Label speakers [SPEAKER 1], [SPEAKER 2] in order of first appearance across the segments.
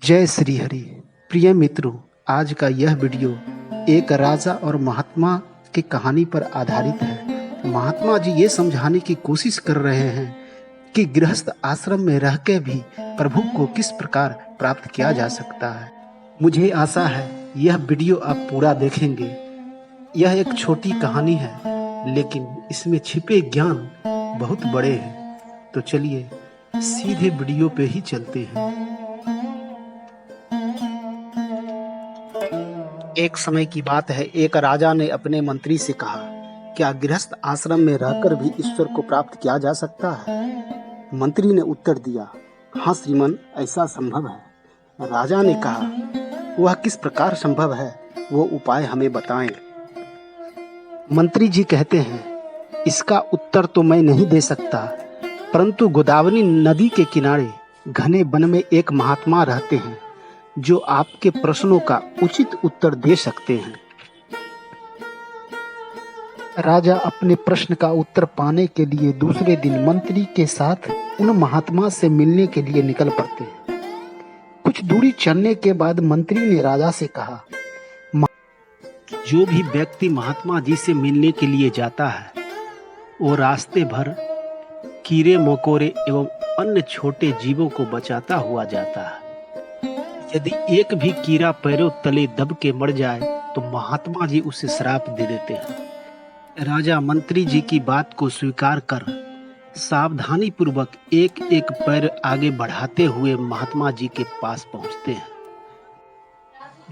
[SPEAKER 1] जय श्री हरि। प्रिय मित्रों, आज का यह वीडियो एक राजा और महात्मा की कहानी पर आधारित है। महात्मा जी ये समझाने की कोशिश कर रहे हैं कि गृहस्थ आश्रम में रह के भी प्रभु को किस प्रकार प्राप्त किया जा सकता है। मुझे आशा है यह वीडियो आप पूरा देखेंगे। यह एक छोटी कहानी है, लेकिन इसमें छिपे ज्ञान बहुत बड़े हैं। तो चलिए सीधे वीडियो पे ही चलते हैं। एक समय की बात है, एक राजा ने अपने मंत्री से कहा, क्या गृहस्थ आश्रम में रहकर भी ईश्वर को प्राप्त किया जा सकता है? मंत्री ने उत्तर दिया, हाँ श्रीमान, ऐसा संभव है। राजा ने कहा, वह किस प्रकार संभव है, वो उपाय हमें बताएं। मंत्री जी कहते हैं, इसका उत्तर तो मैं नहीं दे सकता, परंतु गोदावरी नदी के किनारे घने वन में एक महात्मा रहते हैं जो आपके प्रश्नों का उचित उत्तर दे सकते हैं। राजा अपने प्रश्न का उत्तर पाने के लिए दूसरे दिन मंत्री के साथ उन महात्मा से मिलने के लिए निकल पड़ते हैं। कुछ दूरी चलने के बाद मंत्री ने राजा से कहा, जो भी व्यक्ति महात्मा जी से मिलने के लिए जाता है, वो रास्ते भर कीड़े मकोड़े एवं अन्य छोटे जीवों को बचाता हुआ जाता है। यदि एक भी कीड़ा पैरों तले दब के मर जाए तो महात्मा जी उसे श्राप दे देते हैं। राजा मंत्री जी की बात को स्वीकार कर सावधानी पूर्वक एक एक पैर आगे बढ़ाते हुए महात्मा जी के पास पहुंचते हैं।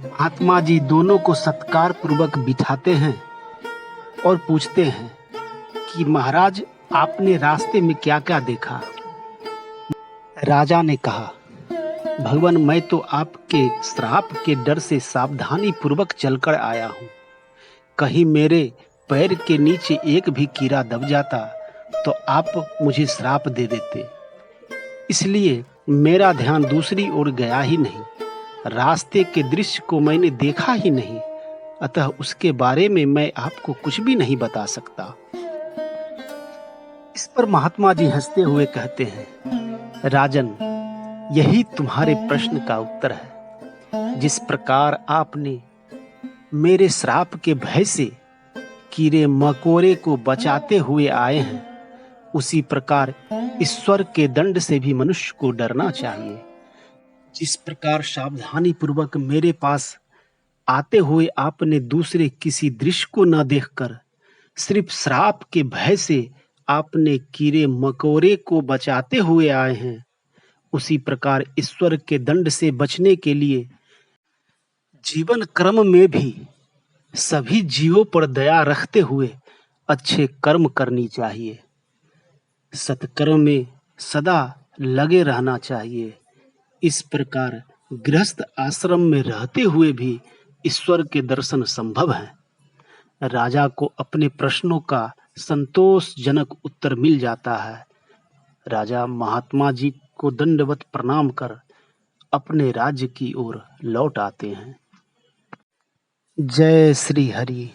[SPEAKER 1] महात्मा जी दोनों को सत्कार पूर्वक बिठाते हैं और पूछते हैं कि महाराज, आपने रास्ते में क्या क्या देखा? राजा ने कहा, भगवान, मैं तो आपके श्राप के डर से सावधानी पूर्वक चलकर आया हूँ। कहीं मेरे पैर के नीचे एक भी कीड़ा दब जाता तो आप मुझे श्राप दे देते। इसलिए मेरा ध्यान दूसरी ओर गया ही नहीं। रास्ते के दृश्य को मैंने देखा ही नहीं, अतः उसके बारे में मैं आपको कुछ भी नहीं बता सकता। इस पर महात्मा जी हंसते हुए कहते हैं, राजन, यही तुम्हारे प्रश्न का उत्तर है। जिस प्रकार आपने मेरे श्राप के भय से कीड़े मकोड़े को बचाते हुए आए हैं, उसी प्रकार ईश्वर के दंड से भी मनुष्य को डरना चाहिए। जिस प्रकार सावधानी पूर्वक मेरे पास आते हुए आपने दूसरे किसी दृश्य को न देखकर सिर्फ श्राप के भय से आपने कीड़े मकोड़े को बचाते हुए आए हैं, उसी प्रकार ईश्वर के दंड से बचने के लिए जीवन क्रम में भी सभी जीवों पर दया रखते हुए अच्छे कर्म करनी चाहिए। सत्कर्म में सदा लगे रहना चाहिए। इस प्रकार गृहस्थ आश्रम में रहते हुए भी ईश्वर के दर्शन संभव है। राजा को अपने प्रश्नों का संतोषजनक उत्तर मिल जाता है। राजा महात्मा जी को दंडवत प्रणाम कर अपने राज्य की ओर लौट आते हैं। जय श्री हरि।